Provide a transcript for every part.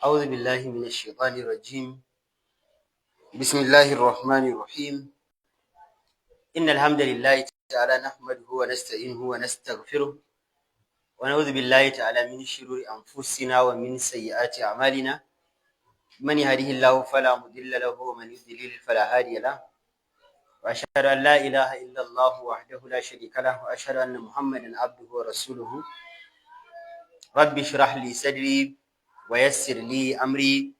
أعوذ بالله من الشيطان الرجيم. بسم الله الرحمن الرحيم. إن الحمد لله تعالى نحمده ونستعينه ونستغفره ونعوذ بالله تعالى من شرور أنفسنا ومن سيئات أعمالنا. من يهده الله فلا مضل له ومن يضلل فلا هادي له، وأشهد أن لا إله إلا الله وحده لا شريك له، وأشهد أن محمدا عبده ورسوله. رب اشرح لي صدري ويسر لي أمري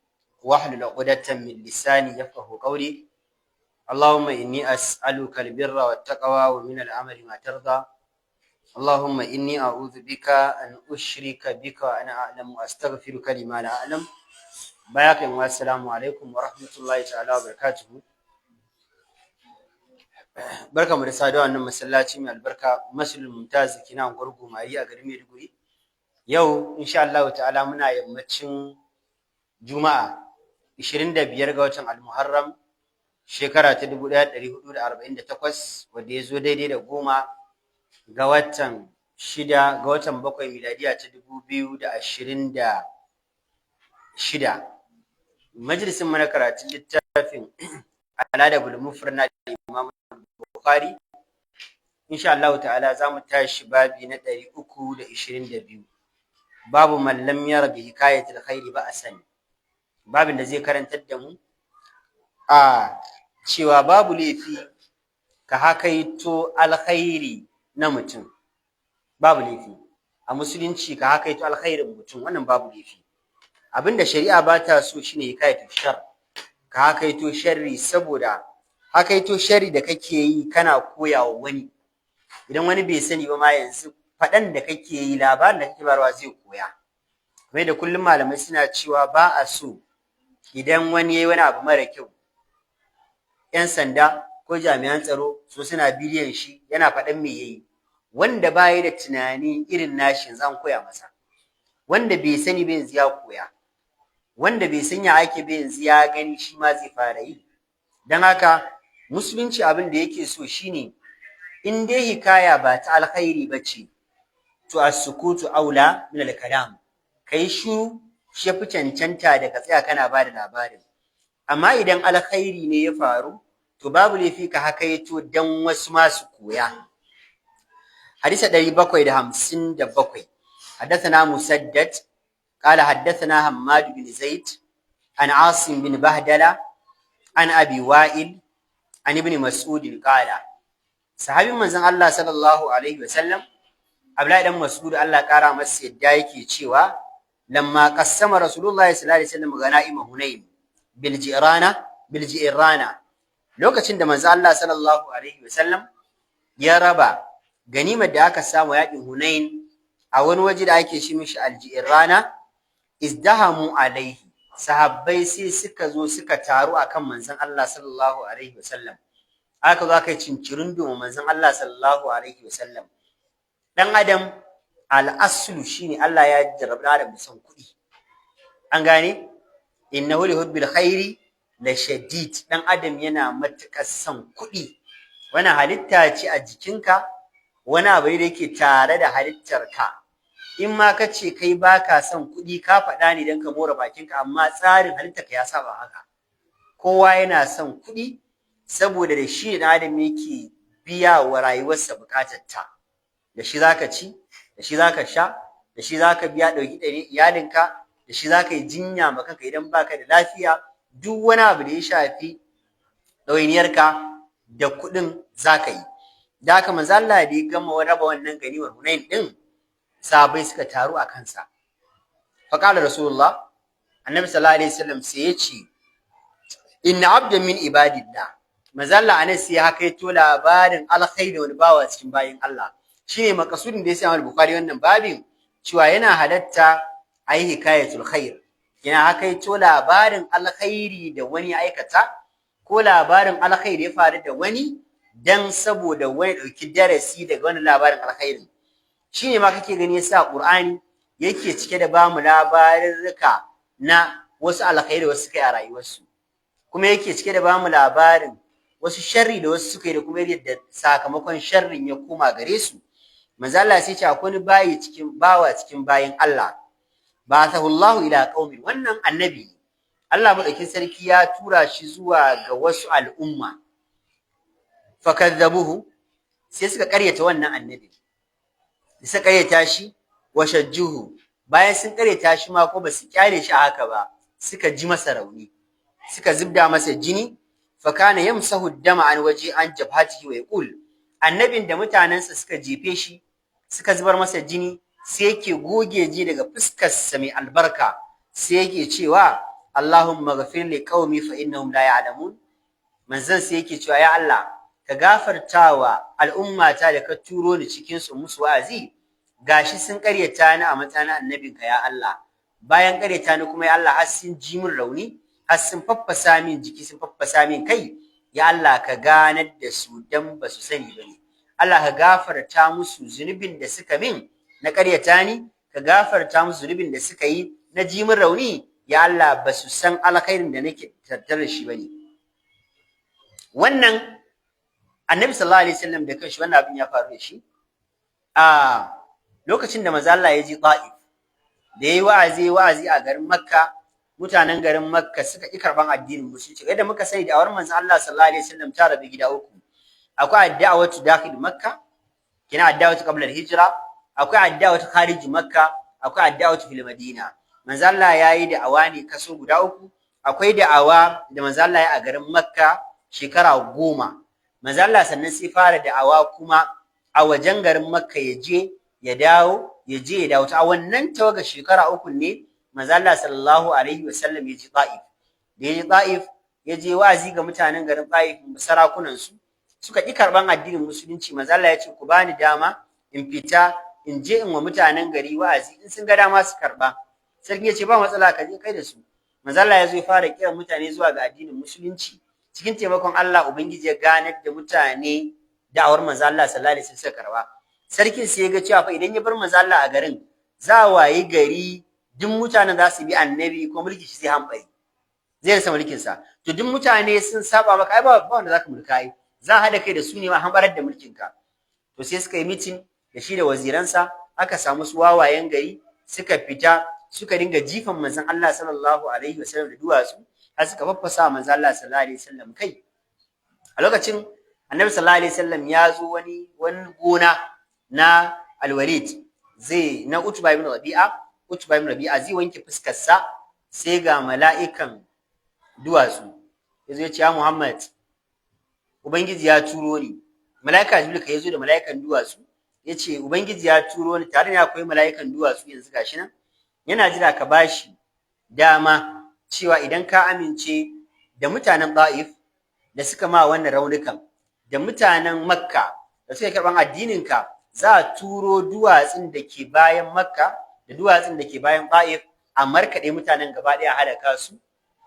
واحلل عقدة من لساني يفقهوا قولي. اللهم إني أسألك البر والتقوى ومن العمل ما ترضى. اللهم إني أعوذ بك أن أشرك بك وأنا أعلم وأستغفرك لما لا أعلم. بارك والسلام عليكم ورحمة الله تعالى وبركاته. barkamu da saduwa wannan masallaci mai albarka Masjidul Mumtaz kina gurgu mai a garin Maiduguri. Yau insha Allah ta'ala muna yammacin Juma'a 25 ga watan Al-Muharram shekara ta 1448 wanda ya zo daidai da 10 ga watan 6 ga watan 7 miladiya ta 2026. Majalisin mana karatun littafin Al-Adabul Mufrad na Imam Bukhari. Insha Allah ta'ala zamu tashi babi na 322. Babu man lam yara bi hikayatil khairi ba'san. Babin da zai karantar da mu cewa babu laifi ka hakaito alkhairi na mutum. Babu laifi a musulunci ka hakaito alkhairin mutum, wannan babu laifi. Abinda shari'a ba ta so shine hikayatu shar, ka hakaito sharri, saboda hakaito sharri da kake yi kana koyawa wani. Idan wani bai sani ba ma yanzu faɗan da kake yi, labarin da kake barwa zai koya. Kamar da kullum malamai suna cewa ba a so idan wani yayi wani abu mara kyau, 'yan sanda ko jami'an tsaro so suna bidiyon shi yana faɗan me yayi. Wanda baya da tunani irin nashin zan koya masa. Wanda bai sani ba yanzu ya koya. Wanda bai sanya ake ba yanzu ya gani, shi ma zai fara yi. Dan haka musulunci abin da yake so shine in dai hikaya ba ta alkhairi bace, to as-sukutu aula min al-kalam. Kai shu shi fi cancanta da ka tsaya kana ba da labarin. Amma idan alkhairi ne ya faru, to babu laifi ka hakaito dan wasu masu koya. Hadisi 757. حدثنا مسدد قال حدثنا حماد بن زيد عن عاصم بن بهدلة عن أبي وائل عن ابن مسعود قال صحابي manzon Allah sallallahu alaihi wasallam Abdullahi dan Mas'ud Allah kara masa yadda yake cewa lamma qassama Rasulullahi sallallahu alaihi wasallam ganaima Hunain bil Ji'rana, lokacin da manzon Allah sallallahu alaihi wasallam ya raba ganimar da aka samu yakin Hunain a wani waje da ake shi mishi al-Ji'rana, izdahamu alaihi, sahabbai sai suka zo suka taru akan manzon Allah sallallahu alaihi wasallam. Aka zo aka cincirin domin manzon Allah sallallahu alaihi wasallam. Dan adam al-aslu shine Allah ya jarraba Adam da son kuɗi. An gane? Innahu li hubbil khairi la shadid. Dan adam yana matukar son kuɗi. Wani halitta ce a jikinka, wani abu da yake tare da halittarka. In ma ka ce kai baka son kuɗi, ka faɗa ne don ka more bakinka, amma tsarin halittarka ya saba haka. Kowa yana son kuɗi saboda da shi da adam yake biya wa rayuwarsa bukatarta. Da shi zaka ci, da shi zaka sha, da shi zaka biya ɗauki ɗari iyalinka, da shi zaka yi jinya ma kanka idan baka da lafiya. Duk wani abu da ya shafi ɗawainiyarka da kuɗin zaka yi. Da haka manzo Allah da ya gama raba wannan ganimar Hunain din, sahabbai suka taru a kansa. Fa qala Rasulullah, Annabi sallallahu alaihi wasallam sai ya ce, inna abdan min ibadillah. Manzo Allah anan sai ya kaito labarin alkhairi wani bawa cikin bayin Allah. Shine makasudin da ya sa Bukhari wannan babin, cewa yana halatta ayi hikayatul khair. Yana hakaito labarin alkhairi da wani aikata, ko labarin alkhairi ya faru da wani, dan saboda wani dauki darasi daga wannan labarin alkhairin. Shine ma kake gani yasa Qur'ani yake cike da bamu labarurruka na wasu alkhairi wasu kai a rayuwarsu, kuma yake cike da bamu labarin wasu sharri da wasu suka yi da kuma yadda sakamakon sharrin ya koma gare su. Manzo Allah sai ce akwai bawa cikin bayin Allah ba'athahu Allahu ila qaumin, wannan annabi Allah madaukin sarki ya tura shi zuwa ga wasu al'umma, fakadzabuhu, sai suka karyata wannan annabi, suka karyata shi, wa shajjuhu, bayan sun karyata shi ma ko basu kyale shi haka ba, suka ji masa rauni, suka zubda masa jini, fa kana yamsahu dama an waje an jabhatihi wa yaqul, annabin da mutanensa suka jefe shi suka zubar masa jini sai yake goge ji daga fuskarsa mai albarka, sai yake cewa Allahumma ghafir li qaumi fa innahum la ya'lamun. Manzon sai yake cewa ya Allah ka gafartawa al'ummata da ka turo ni cikin su musu wa'azi, gashi sun karyata ni a matsayin annabinka ya Allah, bayan karyata ni kuma ya Allah har sun ji min rauni, har sun faffasa min jiki, sun faffasa min kai, ya Allah ka ganar da su dan ba su sani bane. Allah ka gafarta musu zunubin da suka min na karyata ni, ka gafarta musu zunubin da suka yi na ji min rauni, ya Allah ba su san alkhairin da nake tattare da shi bane. Wannan Annabi sallallahu alaihi wasallam da kanshi wannan abin ya faru da shi a lokacin da manzo Allah ya je Taif, da yayi wa'azi a garin Makka, mutanen garin Makka suka ki karban addinin musulunci. Yadda muka sani da awar manzo Allah sallallahu alaihi wasallam ta rabu gida uku. Akwai ad-da'watu dakhil Makka, kina ad-da'watu qabla al-hijra, akwai ad-da'watu kharij Makka, akwai ad-da'watu fil Madina. Manzo Allah yayi da'awa ne kaso guda uku. Akwai da'awa da manzo Allah ya a garin Makka shekara 10. Manzo Allah sannan sai fara da'awa kuma a wajen garin Makka ya je ya dawo ta wannan tawaga shekara 3 ne manzo Allah sallallahu alaihi wasallam ya ji Taif. Da ya ji Taif ya je wa'azi ga mutanen garin Taif, sarakunan su suka ki karban addinin musulunci. Manzo Allah ya ce ku bani dama in fita in je in wa mutanen gari wa'azi, in sun ga dama su karba. Sarki ya ce ba matsala, ka je kai da su. Manzo Allah ya zo ya fara kiran mutane zuwa ga addinin musulunci. Cikin taimakon Allah ubangiji ya ganar da mutane da'awar manzo Allah sallallahu alaihi wasallam suka karba. Sarkin sai ya ga cewa fa idan ya bar manzo Allah a garin, za wayi gari duk mutanen za su bi annabi ko mulki shi sai hanbari, zai rasa mulkin sa. To duk mutane sun saba maka, ai ba wanda zaka mulka, ai za hada kai da su ne ma hanbarar da mulkin ka. To sai suka yi meeting da shi da waziransa, aka samu su wawayen gari suka fita suka dinga jifan manzon Allah sallallahu alaihi wasallam da duwatsu, har suka faffasa manzon Allah sallallahu alaihi wasallam kai. A lokacin Annabi sallallahu alaihi wasallam ya zo wani gona na Al-Walid, na Utba ibn Rabi'a zai wanke fuskar sa, sai ga mala'ikan duwatsu yazo ya ce ya Muhammad, ubangiji ya turo ni. Mala'ika Jibril ka yazo da mala'ikan duwatsu, yace ubangiji ya turo ni, tare ne akwai mala'ikan duwatsu yanzu gashi nan yana jira ka bashi dama cewa idan ka amince da mutanen Taif da suka ma wannan raunukan, da mutanen Makka da suka karban addinin ka, za a turo duwatsun da ke bayan Makka da duwatsun da ke bayan Taif a markade mutanen gaba daya halaka su.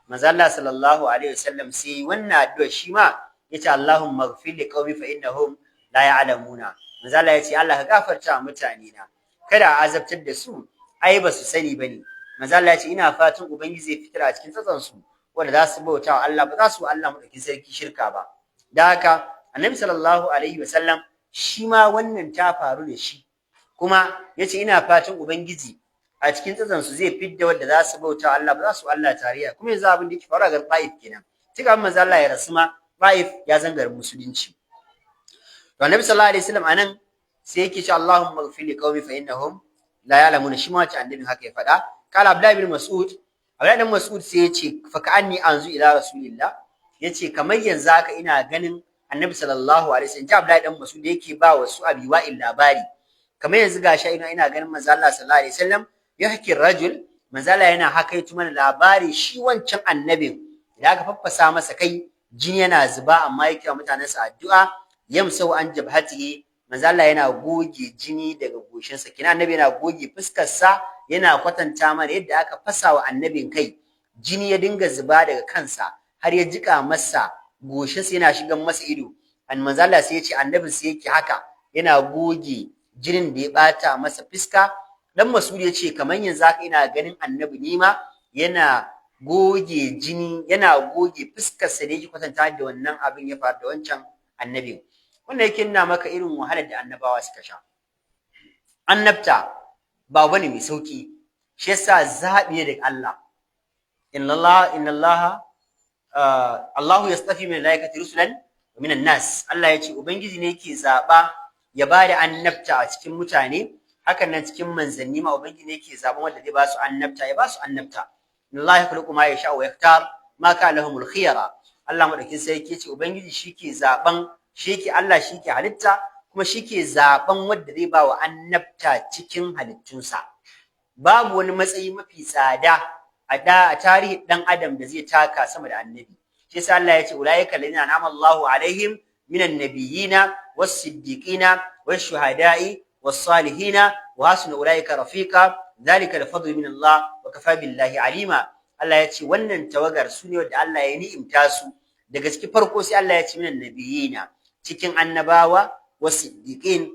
Manzo Allah sallallahu alaihi wasallam sai wannan addu'a shi ma yace Allahumma ighfir li qaumi fa innahum la ya'lamuna. Manzo Allah yace Allah ka gafarta mutane na, kada a azabtar da su, ai ba su sani bane. Manzo Allah yace ina fatan ubangiji zai fitar a cikin tsatsan su wanda za su bauta wa Allah, ba za su Allah madaukin sarki shirka ba. Da haka Annabi sallallahu alaihi wasallam shi ma wannan ta faru da shi, kuma yace ina fatan ubangiji a cikin tsatsan su zai fidda wanda za su bauta wa Allah, ba za su Allah tarayya. Kuma yanzu abin da yake faruwa ga Taif kenan. Tuka manzo Allah ya rasu ma Taif ya zangar musulunci. To Annabi sallallahu alaihi wasallam anan sai yake cewa Allahumma ighfir li qaumi fa innahum la ya'lamuna, shi ma ta annabin haka ya faɗa. Kala Abdullah ibn Mas'ud sai yace fa ka'anni anzu ila rasulillah, yace kamar yanzu haka ina ganin Annabi sallallahu alaihi wasallam. Abdullah ibn Mas'ud yake ba wasu Abi Wa'il labari, kamar yanzu gashi ina ganin manzo Allah sallallahu alaihi wasallam yahki rajul, manzo Allah yana hakaitu mana labari shi wancan annabin da aka faffasa masa kai, jini yana zuba amma yake wa mutanensa addu'a, yamsau an jabhatihi, manzo Allah yana goge jini daga goshinsa. Kina annabi yana goge fuskar sa, yana kwatanta mana yadda aka fasa wa annabin kai, jini ya dinga zuba daga kansa har ya jika masa goshinsa, yana shigan masa ido. Manzo Allah sai ya ce annabin sai yake haka, yana goge jinin da ya bata masa fuska. Dan Mas'ud ya ce kamar yanzu haka ina ganin annabi nima yana goge jini, yana goge fuskar sa da yake kwatanta da wannan abin ya faru da wancan annabin. Wannan yake nuna maka irin wahalar da annabawa suka sha. Annabta ba bane mai sauki. shi yasa zabi ne daga Allah. inna Allah Allahu yastafi min malaikati rusulan wa minan nas. Allah ya ce ubangiji ne yake zaba ya bada annabta a cikin mutane, hakan nan cikin manzanni ma ubangiji ne yake zaban wanda zai ba su annabta, ya ba su annabta. inna Allah yakhluqu ma yasha wa yaktar ma kana lahumul khiyara. Allah madaukin sarki ce ubangiji shike zaban, Allah shike halitta kuma shike zaban wanda zai ba wa annabta cikin halittunsa. Babu wani matsayi mafi tsada a tarihi dan adam da zai taka sama da annabi. Shi yasa Allah ya ce ulaika alladhina an'ama Allahu alaihim minan nabiyina was-siddiqina wash-shuhada'i was-salihina wa hasuna ulaika rafiqa dhalika al-fadlu min Allah wa kafa billahi alima. Allah ya ce wannan tawagar su ne wanda Allah ya ni'imta su. Daga cikin farko sai Allah ya ce minan nabiyina, cikin annabawa was-siddiqin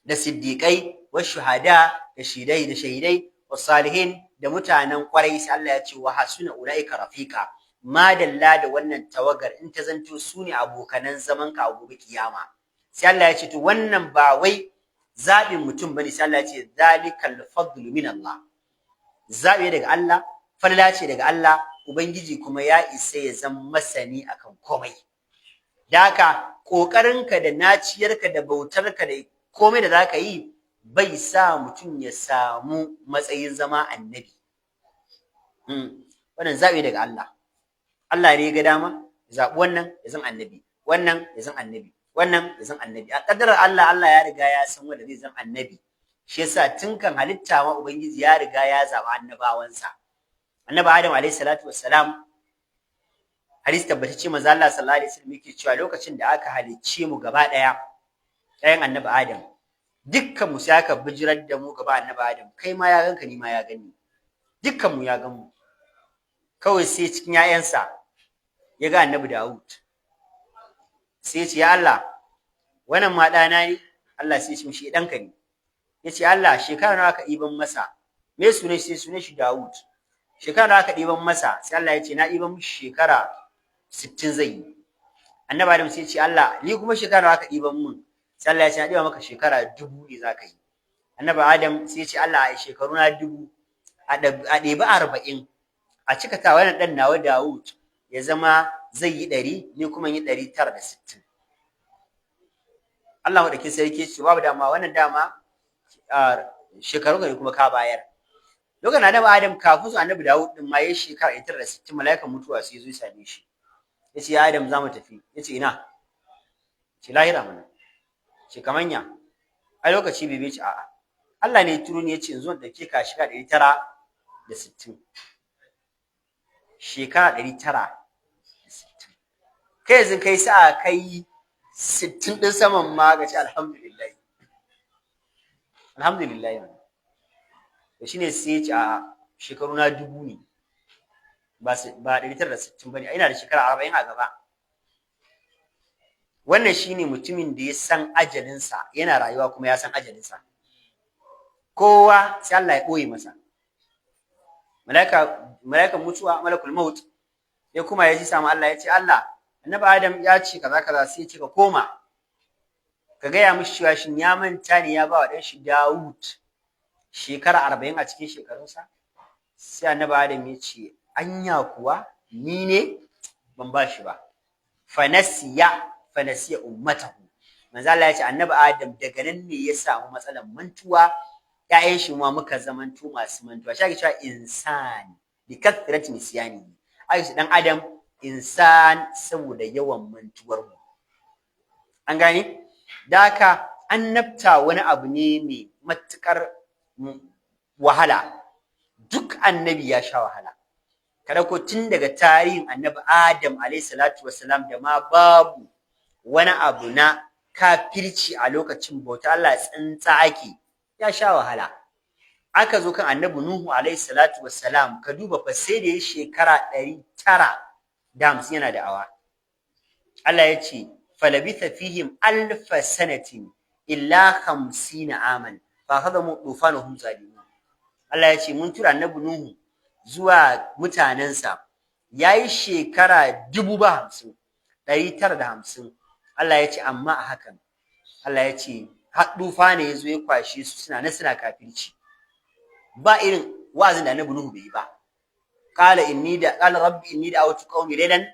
da siddiqai wash-shuhada da shahidai was-salihin da mutanen kwarai. Sai Allah ya ce wa hasuna ulaika rafiqa. Madalla da wannan tawagar in ta zanto su ne abokanan zaman ka a gobe kiyama. Sai Allah ya ce to wannan ba wai zaɓin mutum bane. Sai Allah ya ce zalikal fadlu min Allah. Zaɓi daga Allah, falala ce daga Allah, ubangiji kuma ya isa ya zama masani akan komai. Da haka ƙoƙarinka da naciyarka da bautarka da komai da zaka yi bai sa mutum ya samu matsayin zama annabi. Wannan zaɓi daga Allah. Allah ne ya ga dama ya zaɓi wannan ya zan annabi, wannan ya zan annabi, wannan ya zan annabi. A ƙaddarar Allah, Allah ya riga ya san wanda zai zan annabi. Shi yasa tun kan halitta ma ubangiji ya riga ya zaɓi annabawansa. Annabi Adam alayhi salatu wassalam, hadisi tabbatacce manzo Allah sallallahu alaihi wasallam yake cewa lokacin da aka halicce mu gaba ɗaya ɗayan annabi Adam, dukkan mu sai aka bijirar da mu gaba annabi Adam, kai ma ya ganka ni ma ya gani, dukkan mu ya gan mu. Kawai sai cikin 'ya'yansa ya ga annabi Dawud, sai ya ce ya Allah wannan ma ɗana ne. Allah sai ya ce mishi ɗanka ne. Ya ce Allah shekara nawa aka ɗiban masa, me sunan shi? Sai sunan shi Dawud. Shekara nawa aka ɗiban masa? Sai Allah ya ce na ɗiban mishi shekara 60 zai yi. Annabi Adam sai ya ce Allah ni kuma shekara nawa aka ɗiban mun? Sai Allah ya ce na ɗiba maka shekara 1000 ne za ka yi. Annabi Adam sai ya ce Allah a shekaru na 1000 a ɗebi 40 a cika ta wannan ɗan nawa Dawud ya zama zai yi 100, ni kuma yi 960. Allah madaukin sarki ce babu dama, wannan dama shekaru ne kuma ka bayar. Lokacin annabi Adam kafin su annabi Dawud din ma yayi shekara 960, mala'ikan mutuwa sai zo ya same shi. Yace ya Adam za mu tafi. Yace ina? Ce lahira mana. Ce kamanya. A lokaci bai ce a'a. Allah ne ya turo ni yace in zo in dauke ka shekara 960. Shekara 960. Kai yanzu kai sa'a kai 60 din saman ma ga ce alhamdulillah. Alhamdulillah. To shine sai ya ce a shekaru na 1000 ne. Ba 960 bane. Ina da shekara 40 a gaba. Wannan shine mutumin da ya san ajalinsa, yana rayuwa kuma ya san ajalinsa. Kowa sai Allah ya boye masa. Mala'ikan mutuwa, malakul maut, ya kuma ya ji samu Allah ya ce Allah, annabi Adam ya ce kaza kaza, sai ya ce ka koma ka gaya mishi cewa shin ya manta ne ya ba wa ɗan shi Dawud shekara 40 a cikin shekarunsa. Sai annabi Adam ya ce anya kuwa ni ne ban ba shi ba. Fanasiya ummatahu. Manzo Allah ya ce annabi Adam daga nan ne ya samu matsalar mantuwa, ƴaƴan shi ma muka zamanto masu mantuwa. Shi ake cewa insan bi kathrati nisyani. Ai dan Adam insan saboda yawan mantuwar mu. An gane? Da haka annabta wani abu ne mai matukar wahala. Duk annabi ya sha wahala. Kada ko tun daga tarihin annabi Adam alayhi salatu wassalam da ma babu wani abu na kafirci a lokacin bauta Allah tsantsa ake, ya sha wahala. Aka zo kan annabi Nuhu alayhi salatu wassalam, ka duba fa sai da ya shekara 950 yana da'awa. Allah ya ce falabitha fihim alf sanatin illa 50 aman fa hadamu tufanuhum zalimun. Allah ya ce mun tura annabi Nuhu zuwa mutanensa, yayi shekara 50,000 950. Allah ya ce amma a hakan Allah ya ce har dufa ne yazo ya kwashe su suna kafirci. Ba irin wa'azin da annabi Nuhu bai yi ba. Qala rabbi inni da'awtu qaumi laylan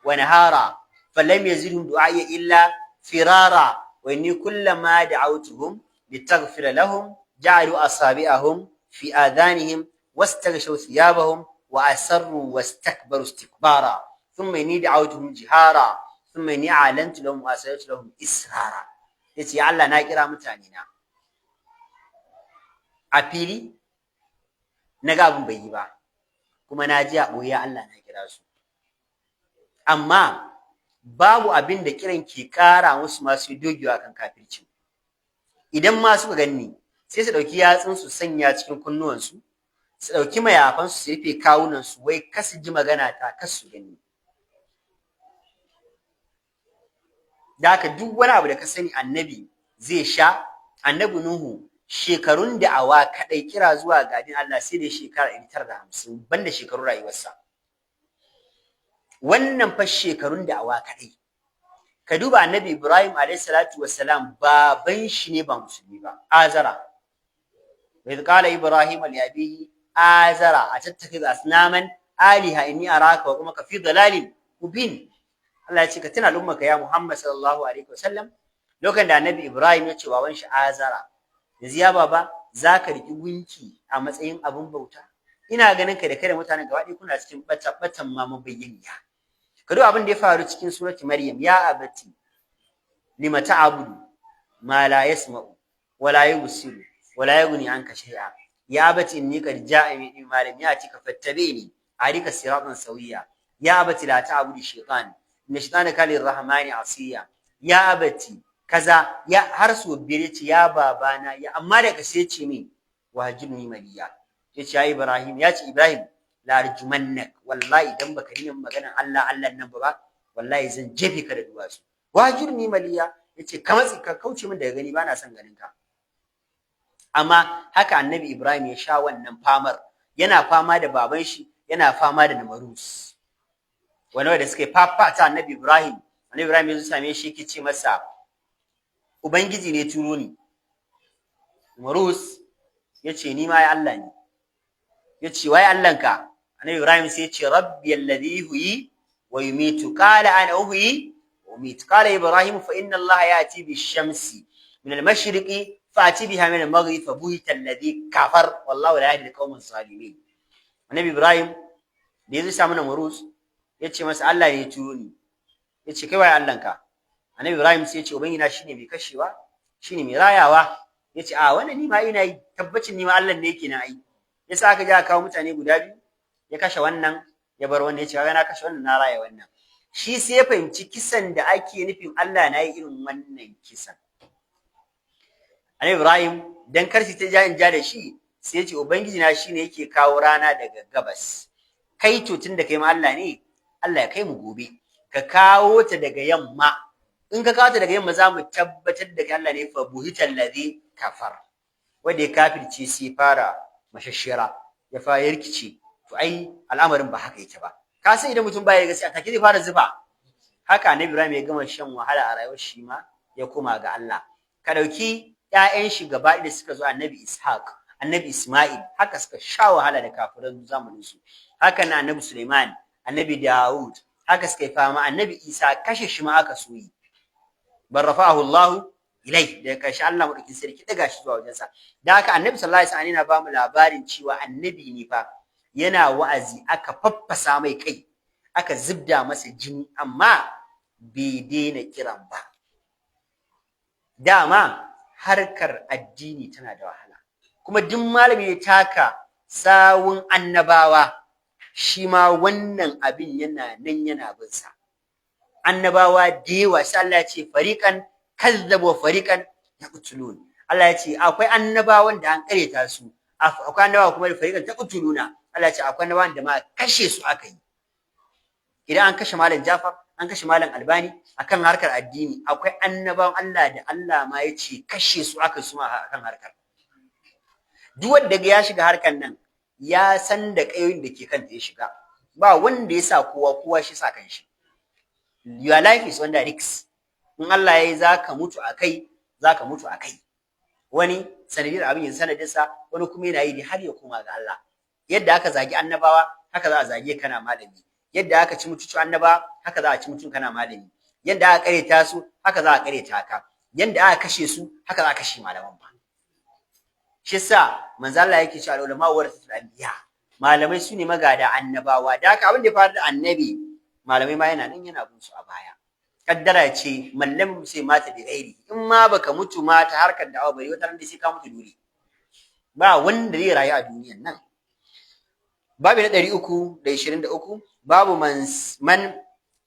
wa nahara falam yazidhum du'ai illa firara wa inni kullama da'awtuhum litaghfira lahum ja'alu asabi'ahum fi adhanihim wastaghshaw thiyabahum wa asarru wastakbaru istikbara thumma inni da'awtuhum jihara thumma inni a'lantu lahum wa asrartu lahum israra. Yace ya Allah na kira mutane na a fili naga abin bai yi ba, kuma na ji a ɓoye Allah na kira su, amma babu abin da kiran ke ƙara musu masu dogewa kan kafirci. Idan ma suka ganni sai su ɗauki yatsun su sanya cikin kunnuwansu, su ɗauki mayafan su rufe kawunan su, wai kasu ji magana ta kasu gani. Da haka duk wani abu da ka sani annabi zai sha, annabi Nuhu shekarun da'awa kadai kira zuwa ga addinin Allah sai da shekara 950 banda shekarun rayuwarsa. Wannan fa shekarun da'awa kadai. Ka duba annabi Ibrahim alayhi salatu wassalam, baban shi ne ba musulmi ba, Azara. Wa idh qala Ibrahim li abihi Azara atattakhidhu asnaman aliha inni araka wa qumaka fi dalalin mubin. Allah ya ce ka tuna al'ummarka ya Muhammad sallallahu alaihi wasallam lokacin da annabi Ibrahim ya ce wa wanshi Azara, yanzu ya baba zaka riki gunki a matsayin abun bauta? Ina ganin ka da kai da mutanen gaba ɗaya kuna cikin batan ma mabayyaniya. Ka duba abin da ya faru cikin surati Maryam, ya abati lima ta'budu ma la yasma'u wa la yubsiru wa la yughni anka shay'a ya abati inni qad ja'a min ma lam ya'tika fattabi'ni ahdika siratan sawiya ya abati la ta'budu shaytan inna shaytana kana lirrahmani asiya ya abati kaza ya har su bire ce ya babana ya, amma da kashe ce min wajibni maliya. Yace ya Ibrahim, la arjumannak, wallahi idan baka yi maganar Allah nan ba wallahi zan jefe ka da duwatsu. Wajibni maliya, yace ka matsi ka kauce min daga gani, bana son ganin ka. Amma haka annabi Ibrahim ya sha wannan famar, yana fama da baban shi, yana fama da Namrus. Wani da suka fafata annabi Ibrahim ya zo same shi yake ce masa ubangiji ne turo ni. Namrus yace ni ma ya Allah ne. Yace wai Allahnka? Annabi Ibrahim sai yace rabbi alladhi yuhyi wa yumitu, qala ana uhyi wa umitu. Qala Ibrahim fa inna Allah ya'ti bish-shamsi min al-mashriqi fa'ti biha min al-maghrib fa buhita alladhi kafar wallahu la yahdi al-qawma as-salimin. Annabi Ibrahim da yazo samu Namrus yace masa Allah ne ya turo ni. Yace kai wai Allahnka? Annabi Ibrahim sai yace ubangiji na shine mai kashewa, shine mai rayawa. Yace a wannan ni ma ina yi, tabbacin ni ma Allah ne yake na yi. Yasa aka ja kawo mutane guda biyu, ya kashe wannan ya bar wannan, yace kaga na kashe wannan na raya wannan. Shi sai ya fahimci kisan da ake nufin Allah na yi irin wannan kisan. Annabi Ibrahim dan karshi ta ja in ja da shi sai yace ubangiji na shine yake kawo rana daga gabas. Kai to tun da kai ma Allah ne, Allah ya kai mu gobe ka kawo ta daga yamma. In ka kawo ta daga yamma za mu tabbatar da kai Allah ne, fa buhital ladhi kafar. Wanda ya kafirce sai fara mashashira, ya fara rikici. To ai al'amarin ba haka yake ba. Ka san idan mutum baya da gaskiya take zai fara zuba. Haka Annabi Ibrahim ya gama shan wahala a rayuwar shi ma ya koma ga Allah. Ka dauki ƴaƴan shi gaba da suka zo, Annabi Ishaq, Annabi Isma'il, haka suka sha wahala da kafiran zamanin su. Haka na Annabi Sulaiman, Annabi Dawud, haka suka yi fama. Annabi Isa kashe shi ma aka soyi. Barrafa'ahu Allah ilai, da karshe Allah madaukin sarki daga shi zuwa wajensa. Da haka Annabi sallallahu alaihi wasallam yana ba mu labarin cewa annabi ne fa, yana wa'azi aka faffasa mai kai, aka zubda masa jini, amma bai daina kiran ba. Dama harkar addini tana da wahala, kuma duk malami ya taka sawun annabawa, shi ma wannan abin yana nan yana bin sa. Annabawa da yawa sai Allah ya ce fariqan kazzabu wa fariqan yaqtulun. Allah ya ce akwai annabawan da an kareta su, akwai annabawa kuma da fariqan taqtuluna. Allah ya ce akwai annabawan da ma kashe su aka yi. Idan an kashe malam Jafar, an kashe malam Albani akan harkar addini, akwai annabawan Allah da Allah ma ya ce kashe su aka su ma akan harkar. Duk wanda ya shiga harkar nan ya san da kayoyin da ke kanta ya shiga. Ba wanda ya sa kowa shi sa kan shi. Your life is under risk. In Allah yayi zaka mutu akai, zaka mutu akai. Wani sanadin abin yin sanadinsa, wani kuma yana yi har ya koma ga Allah. yadda aka zagi annabawa haka za a zage kana malami, yadda aka ci mutuncin annabawa haka za a ci mutuncin kana malami, yadda aka kareta su haka za a kareta ka, yadda aka kashe su haka za a kashe malaman ba. shi yasa manzo Allah yake cewa ulama warasatul anbiya, malamai su ne magada annabawa, da haka abin da ya faru da annabi malamai ma yana nan yana bin su a baya. Kaddara ce mallam sai mata da gairi, in ma baka mutu ma ta harkar da'awa bari wata ran da sai ka mutu dole, ba wanda zai rayu a duniyan nan. babu na 323 babu man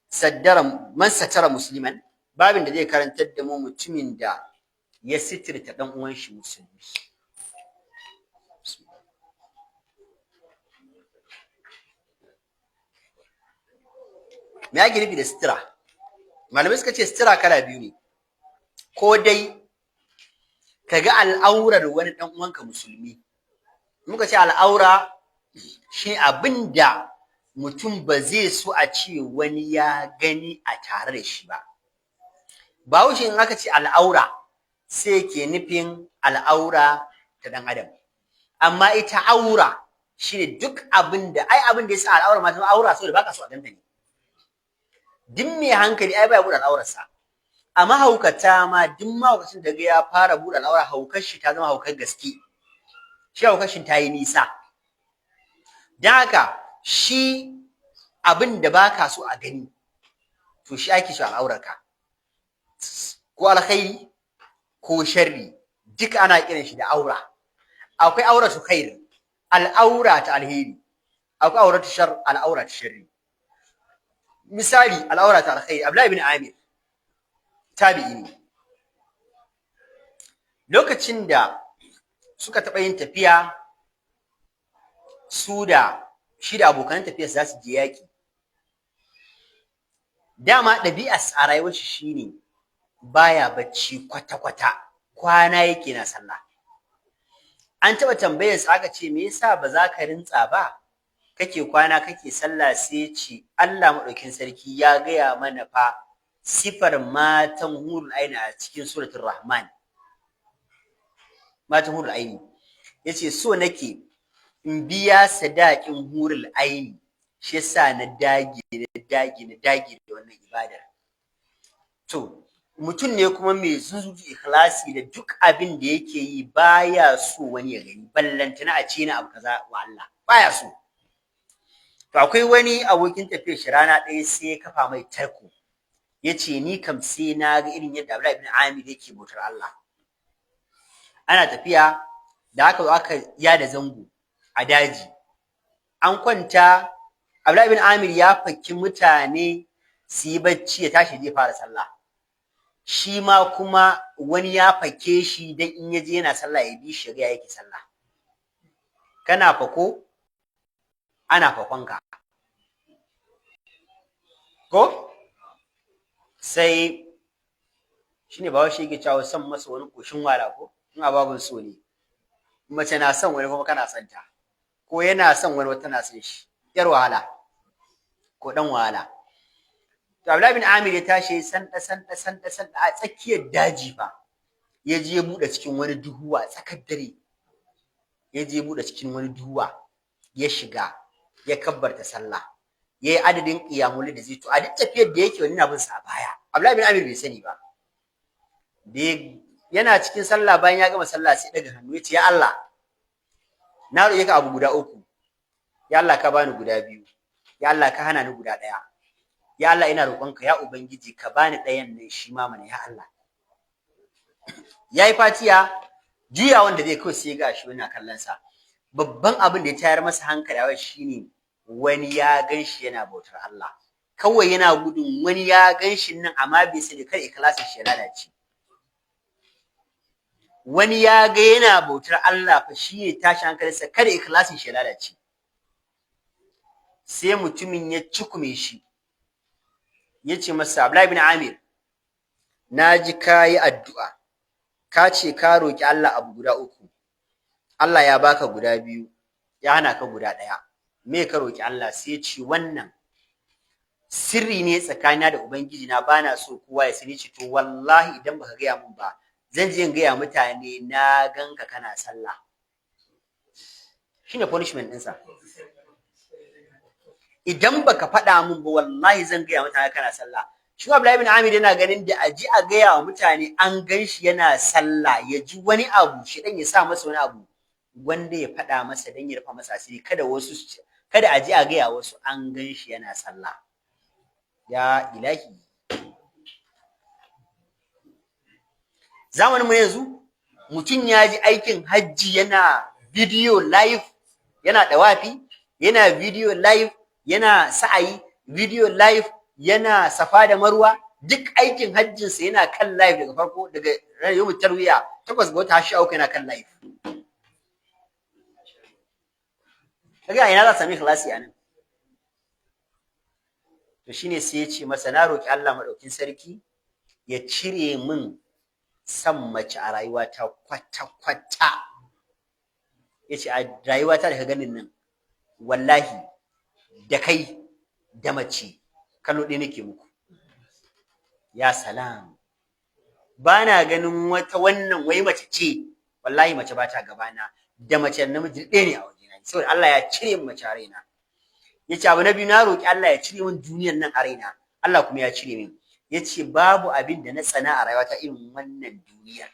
satara musliman, babin da zai karantar da mu mutumin da ya sitirta dan uwan shi musulmi. Me yake nufi da sitira? Malamai suka ce sitira kala biyu ne, ko dai kaga al'aurar wani dan uwanka musulmi. Muka ce al'aura shi abinda mutum ba zai so a ce wani ya gani a tare da shi ba. Bahaushe in aka ce al'aura sai ke nufin al'aura ta dan adam, amma ita aura shine duk abinda abinda yasa al'aura ma ta aura saboda baka so a ganta ne. Duk mai hankali baya buɗe al'aurarsa, amma haukata ma duk mahaukacin da ya fara buɗe al'aura haukar shi ta zama haukar gaske, shi haukar shi ta yi nisa. Don haka shi abin da baka so a gani to shi ake so al'aurarka, ko alkhairi ko sharri duk ana kiran shi da aura. Akwai auratu khair, al'aura ta alheri, akwai auratu shar, al'aura ta sharri. Misali al'aura ta alkhairi, Abdullahi ibn Amir tabi'i ne, lokacin da suka taɓa yin tafiya shi da abokan tafiya za su je yaƙi, dama ɗabi'ar a rayuwar shi shine baya bacci kwata-kwata, kwana yake na sallah. An taɓa tambayar sa aka ce me yasa ba za ka rintsa ba kake kwana kake sallah, sai ce Allah madaukin sarki ya gaya mana fa sifar matan hurul aini a cikin suratul Rahman. Matan hurul aini yace so nake in biya sadakin hurul aini, shi yasa na dage da wannan ibadar. To mutum ne kuma mai zuzuci ikhlasi da duk abin da yake yi baya so wani ya gani, ballantana a ce na abu kaza wa Allah baya so. To akwai wani abokin tafiyar shi rana ɗaya sai ya kafa mai tarko, yace ni kam sai na ga irin yadda Abdullahi ibn Amir yake bautar Allah. Ana tafiya da aka zo aka yada zango a daji, an kwanta, Abdullahi ibn Amir ya fakki mutane su yi bacci ya tashi zai fara sallah, shi ma kuma wani ya fake shi dan in yaje yana sallah ya bi shi ga yake sallah. Kana fako ana fakonka ko sai shine ba shi yake cewa san masa wani koshin wala ko in ababun so ne, mace na son wani kuma kana son ta, ko yana son wani wata na son shi, yar wahala ko dan wahala. To Abdullahi bin Amir ya tashi sanda a tsakiyar daji fa, ya je ya bude cikin wani duhuwa tsakar dare, ya je bude cikin wani duhuwa, ya shiga ya kabbarta sallah, yayi adadin qiyamul da zai. To a duk tafiyar da yake wani na bin sa a baya, Abdullahi bin Amir bai sani ba. Yana cikin sallah, bayan ya gama sallah sai daga hannu ya ce ya Allah, na roƙe ka abu guda uku, ya Allah ka bani guda biyu, ya Allah ka hana ni guda ɗaya, ya Allah ina roƙonka ya ubangiji ka bani ɗayan nan shi ma mana ya Allah. Yayi fatiya, juya wanda zai kawai sai ga shi yana kallon sa. Babban abin da ya tayar masa hankali shine wani ya ganshi yana bautar Allah, kawai yana gudun wani ya ganshi nan amma bai sani kar ikhlasin shi ya lalace. Wani ya ga yana bautar Allah fa shi ne tashi hankalinsa kada ikhlasin shi ya lalace. Sai mutumin ya cikume shi, ya ce masa Abdullahi bin Amir, na ji ka yi addu'a, ka ce ka roƙi Allah abu guda uku, Allah ya baka guda biyu, ya hana ka guda ɗaya, me ka roƙi Allah? Sai ce wannan sirri ne tsakanina da Ubangiji na, bana so kowa ya sani. Ce to wallahi idan baka gaya mun ba zan je in gaya mutane na ganka kana sallah. shine punishment ɗinsa. Idan baka faɗa min ba wallahi zan gaya mutane kana sallah. Shi Abdullahi bin Amir yana ganin da aji a gaya wa mutane an gan shi yana sallah ya ji wani abu shi dan ya sa masa wani abu wanda ya faɗa masa dan ya rufa masa asiri kada aji a gaya wasu an gan shi yana sallah. Ya ilahi, zamanin mu yanzu mutum ya ji aikin hajji yana video live, yana dawafi, yana video live, yana sa'ayi video live, yana safa da marwa, duk aikin hajjinsa yana kan live daga farko, daga yawmut tarwiya 8 ga wata 13 yana kan live. Kaga ina za ta sami ikhlasi anan? To shine sai ya ce masa na roki Allah madaukin sarki ya cire min san mace a rayuwata kwata-kwata. Yace a rayuwata da ka ganin nan wallahi da kai da mace kallo ɗaya nake muku. Ya salam, bana ganin wata wannan wai mace ce, wallahi mace ba ta gabana, da mace da namiji ɗaya ne a wajena, saboda Allah ya cire min mace a raina. Yace abu na biyu na roki Allah ya cire min duniyar nan a raina, Allah kuma ya cire min. Yace babu abin da na tsana a rayuwata irin wannan duniyar.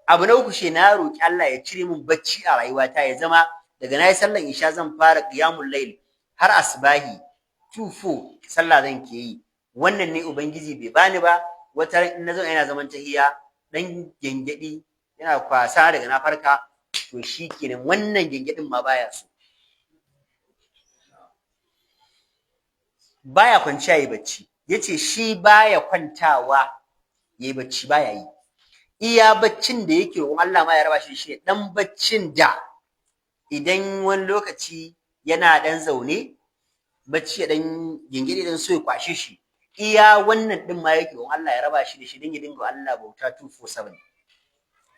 Abu na uku she na roki Allah ya cire min bacci a rayuwata, ya zama daga nayi sallar isha zan fara qiyamul layl har asbahi 2-4 sallah zan ke yi. Wannan ne ubangiji bai bani ba. Wata ran in nazo ina zaman tahiya dan gengedi yana kwasa daga na farka, to shikenan wannan gengedin ma baya so, baya kwanciya yi bacci. Yace shi baya kwantawa yayi bacci, baya yi. Iya baccin da yake roƙon Allah ma ya raba shi shi dan baccin da idan wani lokaci yana dan zaune bacci ya dan gingiri dan so ya kwashe shi, iya wannan din ma yake roƙon Allah ya raba shi da shi dan ya dinga Allah bauta 247.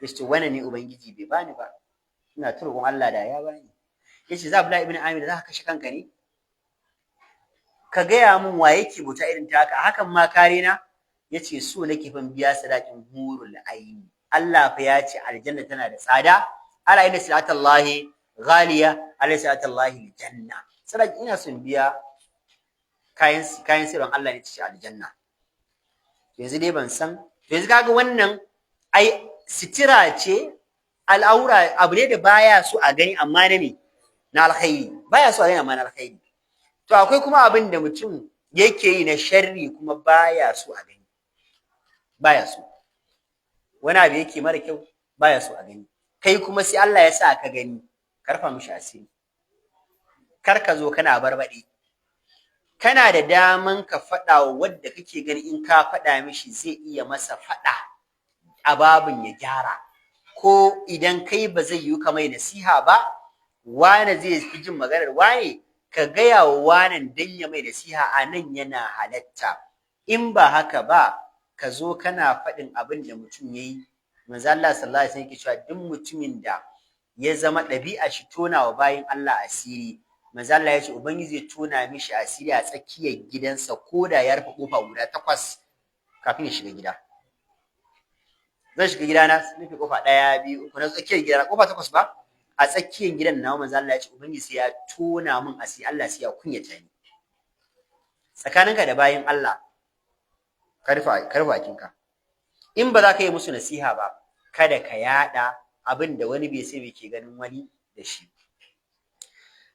Yace wannan ne ubangiji bai bani ba, ina ta roƙon Allah da ya bani. Yace za Abdullahi ibn Amir za ka kashe kanka ne? Ka gaya min wa yake bauta irin ta haka, hakan ma kare na? Yace so nake fan biya sadakin hurul aini. Allah fa ya ce aljanna tana da tsada, ala inna silatallahi ghaliya, ala silatallahi aljanna. Sadaki ina son biya kayan sirrin Allah ne ce aljanna. Yanzu dai ban san, yanzu kaga wannan ai sitira ce, al'aura abu ne da baya so a gani amma na me na alkhairi, baya so a gani amma na alkhairi. To akwai kuma abin da mutum yake yi na sharri kuma baya so a gani, baya so. Wani abu yake mara kyau baya so a gani, kai kuma sai Allah ya sa ka gani, karfa mishi asiri. Kar ka zo kana barbaɗe. Kana da daman ka faɗa wa wanda kake gani in ka faɗa mishi zai iya masa faɗa a babin ya gyara, ko idan kai ba zai yi ka mai nasiha ba, wane zai fi jin maganar wane, ka gaya wa wanan dan ya mai nasiha a nan yana halatta. In ba haka ba ka zo kana faɗin abin da mutum yayi. Manzo Allah sallallahu alaihi wasallam yake cewa duk mutumin da ya zama ɗabi'a shi tona wa bayin Allah asiri, manzo Allah ya ce ubangiji zai tona mishi asiri a tsakiyar gidansa koda ya rufe kofa guda 8 kafin ya shiga gida. Zan shiga gidana nufi kofa 1 2 3 na tsakiyar gidana kofa 8 ba, a tsakiyar gidan nawa manzo Allah ya ce ubangiji sai ya tona min asiri, Allah sai ya kunyata ni. Tsakaninka da bayin Allah karfa bakinka. In ba za ka yi musu nasiha ba, kada ka yada abin da wani bai sai ke ganin wani da shi.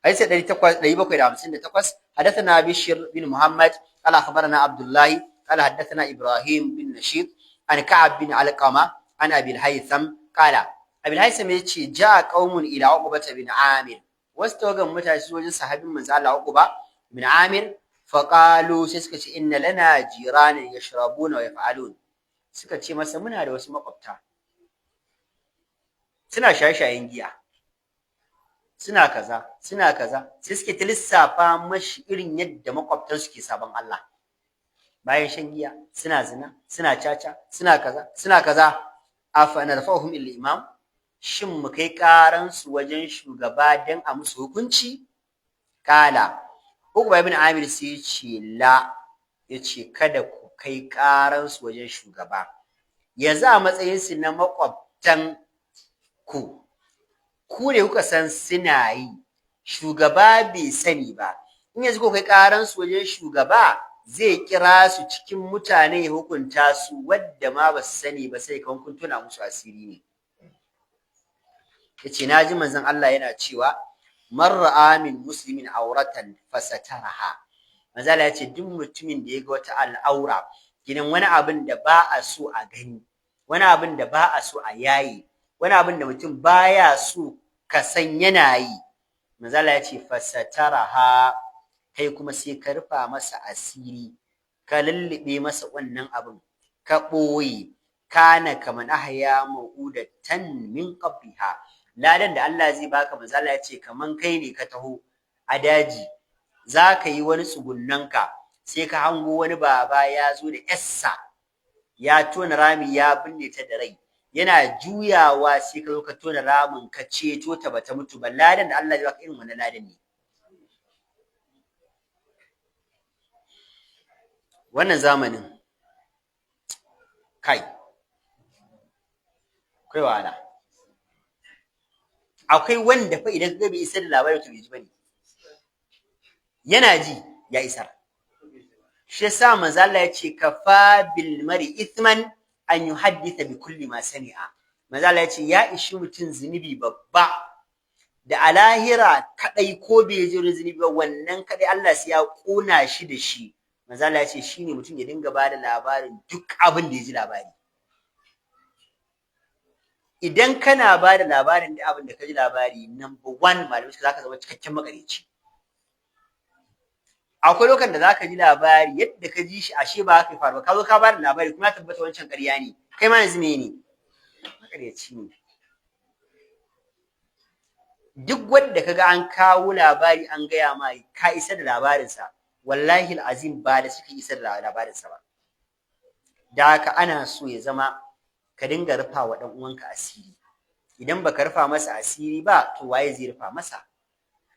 Hadisi 758 حدثنا بشر بن محمد قال أخبرنا عبد الله قال حدثنا إبراهيم بن نشيط عن كعب بن علقمة عن أبي الهيثم قال أبي الهيثم يقول جاء قوم إلى عقبة بن عامر واستوقم متى سوى صحابي من زعل عقبة بن عامر فقالوا سكت إن لنا جيران يشربون ويفعلون. سكت masa muna da wasu makwabta suna shaye-shayen giya, suna kaza sai suke ta lissafa mashi irin yadda makwabtan suke sabon Allah, bayan shan giya suna zina, suna caca, suna kaza. Afa narfa'uhum ila imam, shin mu kai karan su wajen shugaba dan a musu hukunci? Kala Uqba ibn Amir sai ce la, yace kada ku kai karan su wajen shugaba. Yanzu a matsayin su na makwabtan ku ku ne kuka san suna yi, shugaba bai sani ba. In yanzu ko kai karan su wajen shugaba, zai kira su cikin mutane ya hukunta su wadda ma ba su sani ba, sai kan kun tuna musu asiri ne. Yace naji manzon Allah yana cewa man ra'a min muslimin auratan fasataraha. Manzon Allah yace duk mutumin da ya ga wata al'aura, gidan wani abin da ba a so a gani, wani abin da ba a so a yayi, wani abin da mutum baya so ka san yana yi, manzon Allah yace fasataraha, kai kuma sai ka rufa masa asiri, ka lullube masa wannan abin, ka ɓoye, kana kaman ahya mau'udatan min qabliha. Ladan da Allah zai baka, manzo Allah ya ce kaman kai ne ka taho a daji, za ka yi wani tsugunnanka, sai ka hango wani baba ya zo da yassa, ya tona rami ya binne ta da rai, yana juyawa sai ka zo ka tona ramin ka ceto ta bata mutu ba. Ladan da Allah zai baka irin wannan ladan ne. Wannan zamanin kai akwai wahala. Akwai wanda fa idan ka bai isar da labari to bai ji bane, yana ji ya isar. Shi yasa manzo Allah ya ce kafa bil mar'i ithman an yuhaddisa bi kulli ma sami'a. Manzo Allah ya ce ya ishi mutum zunubi babba da a lahira kadai ko bai ji zunubi ba, wannan kadai Allah sai ya kona shi da shi. Manzo Allah ya ce shine mutum ya dinga bada labarin duk abin da ya ji labari. Idan kana bada labarin da abin da ka ji labari, number one malamai zaka zama cikakken makareci. Akwai lokacin da zaka ji labari yadda ka ji shi ashe ba haka faru ba, ka zo ka bada labari kuma ya tabbata wancan ƙarya ne, kai ma yanzu ne makareci ne. Duk wanda kaga an kawo labari an gaya ma ka isar da labarinsa, wallahi al'azim ba da suka isar da labarinsa ba. Da haka ana so ya zama ka dinga rufa wa ɗan uwanka asiri. Idan baka rufa masa asiri ba, to waye zai rufa masa?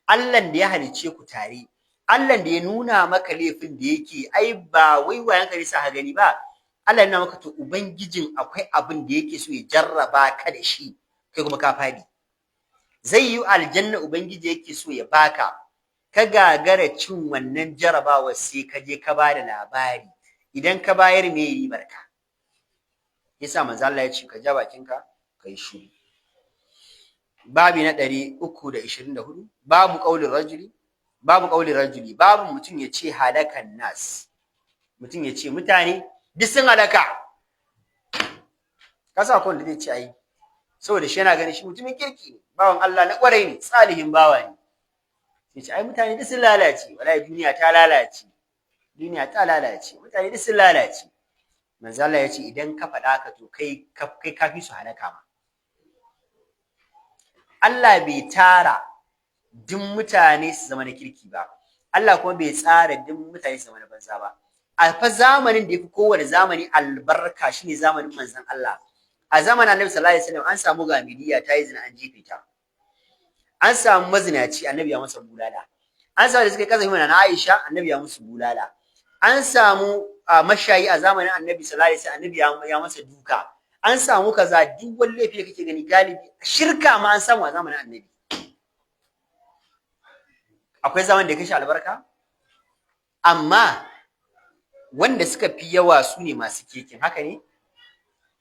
Allahn da ya halicce ku tare, Allahn da ya nuna maka laifin da yake, ai ba wai wayan ka nisa gani ba. Allah ya nuna maka to ubangijin akwai abin da yake so ya jarraba ka da shi, kai kuma ka fadi. Zai yi aljanna ubangiji yake so ya baka, ka gagara cin wannan jarabawar sai ka je ka bada labari. Idan ka bayar me yi barka? Yasa manzo Allah ya ce ka ja bakinka kai shiru. Babi na 324, babu qaulin rajuli, babu mutum ya ce halakan nas, mutum ya ce mutane duk sun halaka. Kasa ko da zai ce ai saboda shi yana ganin shi mutumin kirki ne, bawan Allah na kwarai ne, salihin bawa ne, sai ce ai mutane duk sun lalace, wallahi duniya ta lalace, mutane duk sun lalace. Manzo Allah ya ce idan ka faɗa ka to kai ka fi su halaka ma. Allah bai tara duk mutane su zama na kirki ba, Allah kuma bai tsara duk mutane su zama na banza ba. A fa zamanin da yafi kowane zamani albarka shine zamanin manzon Allah. A zamanin Annabi sallallahu alaihi wasallam an samu gamidiya ta yi zina, an jefe ta. An samu mazinaci, Annabi ya masa bulala. An samu da suka kaza himana na Aisha, Annabi ya musu bulala. An samu mashayi a zamanin Annabi sallallahu alaihi wasallam, Annabi ya masa duka. An samu kaza, duk wani laifi da kake gani galibi shirka ma an samu a zamanin Annabi. Akwai zaman da ya kashe albarka, amma wanda suka fi yawa su ne masu kirkin, haka ne?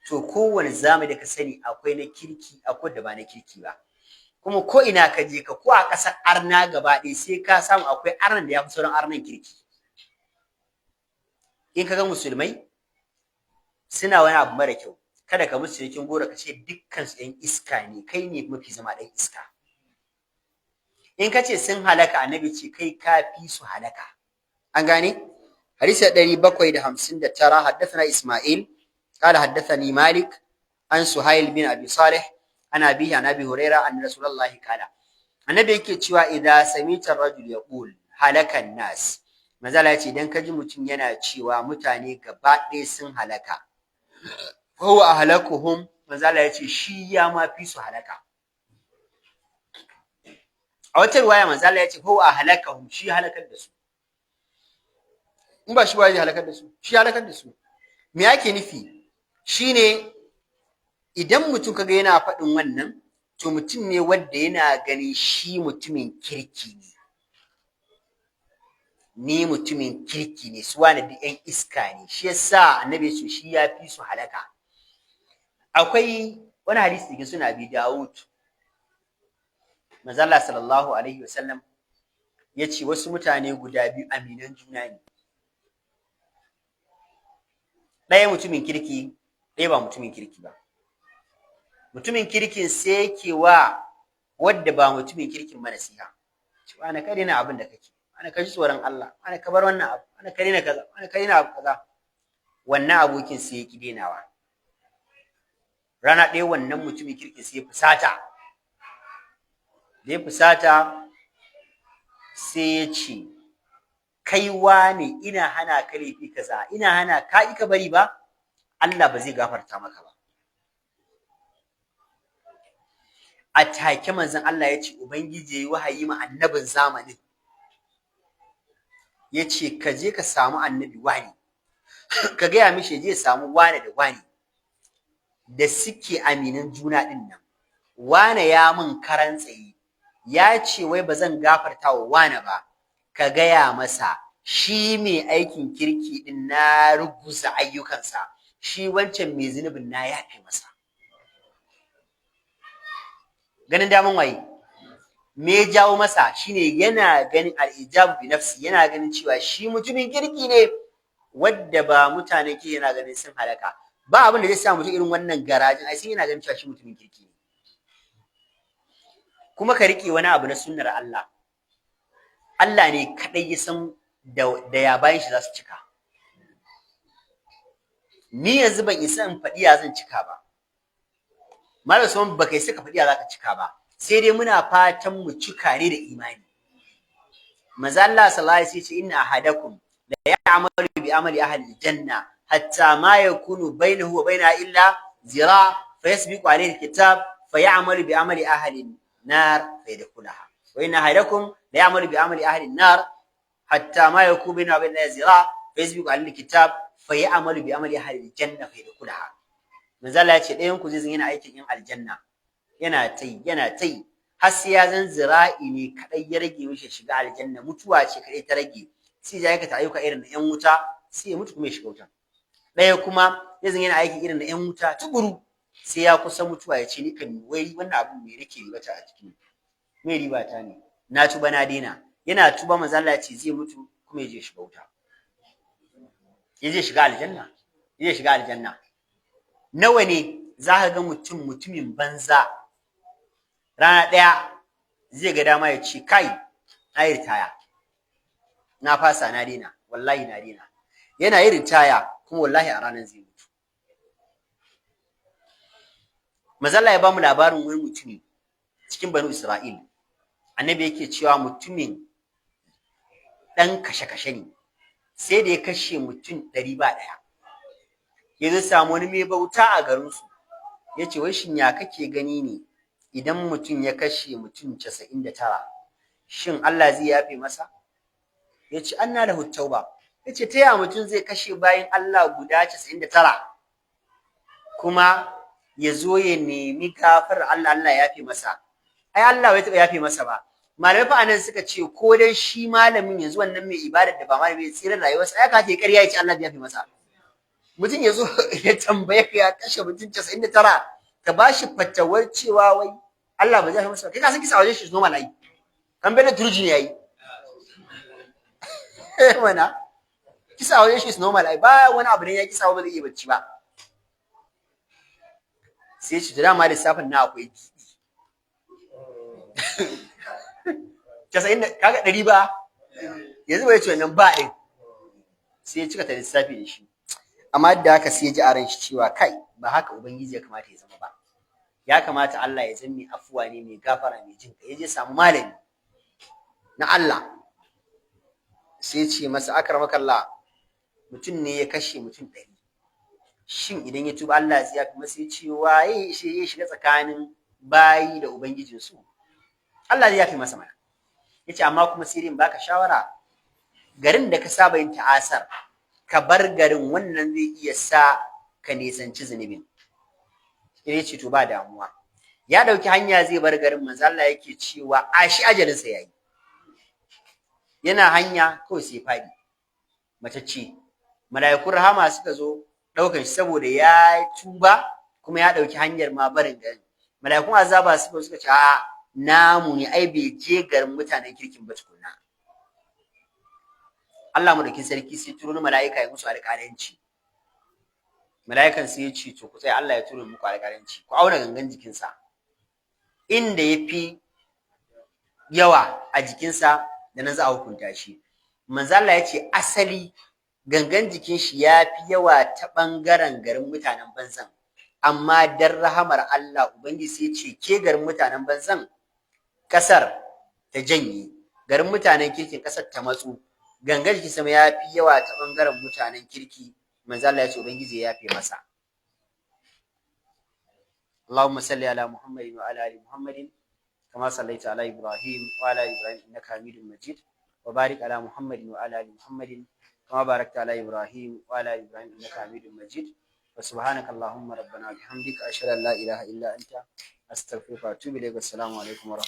To kowane zamani da ka sani akwai na kirki, akwai da ba na kirki ba. Kuma ko ina ka je ka, ko a ƙasar arna gaba ɗaya sai ka samu akwai arnan da ya fi sauran arnan kirki. In ka ga musulmai suna wani abu mara kyau, kada ka musu cikin gora ka ce dukkan su ɗan iska ne, kai ne mafi zama ɗan iska. In ka ce sun halaka, Annabi ce kai ka fi su halaka. An gane? Hadisi 759, haddathana Isma'il قال حدثني مالك عن سهيل بن أبي صالح عن أبيه عن أبي هريرة أن رسول الله قال النبي yake cewa idza samita ar-rajul yaqul halaka an-nas, mazala yace idan kaji mutum yana cewa mutane gaba ɗaya sun halaka, huwa ahlakuhum, mazala yace shi ya ma fi su halaka. A wata riwaya mazala yace huwa ahlakahum, shi halakar da su. In ba shi ba ya halakar da su, shi halakar da su. Me yake nufi? Shine idan mutum kaga yana faɗin wannan, to mutum ne wanda yana ganin shi mutumin kirki ne, ni mutumin kirki ne, su wani da ƴan iska ne, shi yasa annabi ya ce shi ya fi su halaka. Akwai wani hadisi da suna Abi Dawud, manzo Allah sallallahu alaihi wasallam ya ce wasu mutane guda biyu aminan juna ne, ɗaya mutumin kirki, ɗaya ba mutumin kirki ba. Mutumin kirkin sai yake wa wadda ba mutumin kirkin ba nasiha, ce wani ka daina abin da kake, wani ka ji tsoron Allah, wani ka bar wannan abu, wani ka daina kaza, wani ka daina abu kaza. Wannan abokin sai ya ki dainawa. Rana ɗaya wannan mutumin kirkin sai ya fusata, da ya fusata sai ya ce kai wane ina hana ka laifi kaza, ina hana ka ka bari ba, Allah ba zai gafarta maka ba. A take manzon Allah ya ce ubangiji yayi wahayi ma annabin zamanin, ya ce ka je ka samu annabi wani ka gaya mishi je samu wane da wani da suke aminan juna din nan, wane ya mun karan tsaye ya ce wai ba zan gafarta wa wane ba, ka gaya masa shi mai aikin kirki din na ruguza ayyukansa, shi wancan mai zunubin na yafe masa. Ganin daman waye? Me ya jawo masa? Shine yana ganin al-ijab bi nafsi, yana ganin cewa shi mutumin kirki ne wadda ba mutane ke yana ganin sun halaka. Ba abin da zai sa mutum irin wannan garajin, ai sai yana ganin cewa shi mutumin kirki ne. Kuma ka rike wani abu na sunnar Allah. Allah ne kadai ya san da ya bayin shi za su cika. Ni yanzu ban isa in faɗi ya zan cika ba. Malam Usman baka isa ka faɗi ya zaka cika ba. Sai dai muna fatan mu cika ne da imani. Manzo Allah sallallahu alaihi wasallam inna ahadakum la ya'malu bi amali ahli janna hatta ma yakunu bainahu wa bainaha illa zira fa yasbiqu alayhi alkitab fa ya'malu bi amali ahli nar fa yadkhulaha. Wa inna ahadakum la ya'malu bi amali ahli nar hatta ma yakunu bainahu wa bainaha zira fa yasbiqu alayhi alkitab fa ya'malu bi amali ahli aljanna fa yadkhulaha. Manzo Allah ya ce ɗayan ku zai zan yana aikin yin aljanna, yana tai har sai ya zan zira'i ne kadai ya rage mishi shiga aljanna, mutuwa ce kadai ta rage, sai ya aikata ayyuka irin na ƴan wuta sai ya mutu kuma ya shiga wuta. Ɗaya kuma ya zan yana aiki irin na ƴan wuta tukuru, sai ya kusa mutuwa ya ce ni kan wai wannan abun me nake ribata a cikin me ribata ne, na tuba na daina. Yana tuba manzo Allah ya ce zai mutu kuma ya je shiga wuta, ya je shiga aljanna, ya je shiga aljanna. Nawa ne za ka ga mutumin banza rana ɗaya zai ga dama ya ce kai na yi ritaya, na fasa na daina, wallahi na daina. Yana yi ritaya kuma wallahi a ranar zai mutu. Mazalla ya ba mu labarin wani mutumi cikin Banu Isra'il, annabi yake cewa mutumin ɗan kashe-kashe ne, sai da ya kashe mutum 100 ya zo samu wani mai bauta a garinsu, ya ce wai shin ya kake gani ne idan mutum ya kashe mutum 99 shin Allah zai yafe masa? Ya ce anna lahu tauba. Ya ce ta yaya mutum zai kashe bayan Allah guda 99 kuma ya zo ya nemi gafar Allah, Allah ya yafe masa? Ai Allah bai taɓa yafe masa ba. Malamai fa anan suka ce ko dan shi malamin yanzu wannan mai ibadar da ba malami tsirin rayuwarsa ya kace ƙarya ya ce Allah ya yafe masa. Mutum ya zo ya tambaye ka ya kashe mutum 99 ka ba shi fatawar cewa wai Allah ba zai yafe masa. Kai ka san kisa wajen shi normal ai. Kan bai da turji ne yayi. Mana kisa wajen shi normal ai, ba wani abu ne ya kisa ba zai iya bacci ba. Sai shi da dama lissafin na akwai kaga 100 ba yanzu bai ce wannan ba din, sai ya cika ta lissafi da shi. Amma da haka sai ya ji a ran shi cewa kai ba haka ubangiji ya kamata ya zama ba, ya kamata Allah ya zame afuwa ne mai gafara mai jin kai. Ya je samu malami na Allah sai ya ce masa akramakallah, mutum ne ya kashe mutum 100, shin idan ya tuba Allah zai yafi masa? Ya ce waye shi ya shiga tsakanin bayi da ubangijinsu? Allah zai yafi masa mana. Ya ce amma kuma sai dai baka shawara, garin da ka saba yin ta'asar ka bar garin, wannan zai iya sa ka nisanci zunubin. Ya ce to ba damuwa, ya dauki hanya zai bar garin, manzo Allah yake cewa ashi ajalinsa yayi, yana hanya kawai sai fadi matacce. Mala'ikun rahama suka zo daukan shi saboda ya tuba kuma ya dauki hanyar ma barin garin. Mala'ikun azaba suka ce a namu ne, ai bai je garin mutanen kirkin ba tukunna. Allah madaukin sarki sai turo mala'ika ya musu alƙalanci. Mala'ikan sai ya ce to ku tsaya, Allah ya turo muku alƙalanci, ku auna gangan jikinsa, inda yafi yawa a jikinsa da nan za a hukunta shi. Manzo Allah ya ce asali gangan jikin shi ya fi yawa ta ɓangaren garin mutanen banzan, amma dan rahamar Allah Ubangiji sai ce ke garin mutanen banzan ƙasar ta janye, garin mutanen kirkin ƙasar ta matsu, gangan jikin sama ya fi yawa ta ɓangaren mutanen kirki. Manzo Allah ya ce Ubangiji ya fi masa. Allahumma salli ala Muhammadin wa ala ali Muhammadin kama sallaita ala Ibrahim wa ala Ibrahim innaka Hamidum Majid, wa barik ala Muhammadin wa ala ali Muhammadin كما باركت على إبراهيم وعلى إبراهيم إنك حميد مجيد. وسبحانك اللهم ربنا وبحمدك أشهد أن لا إله إلا أنت أستغفرك وأتوب إليك. والسلام عليكم ورحمة الله.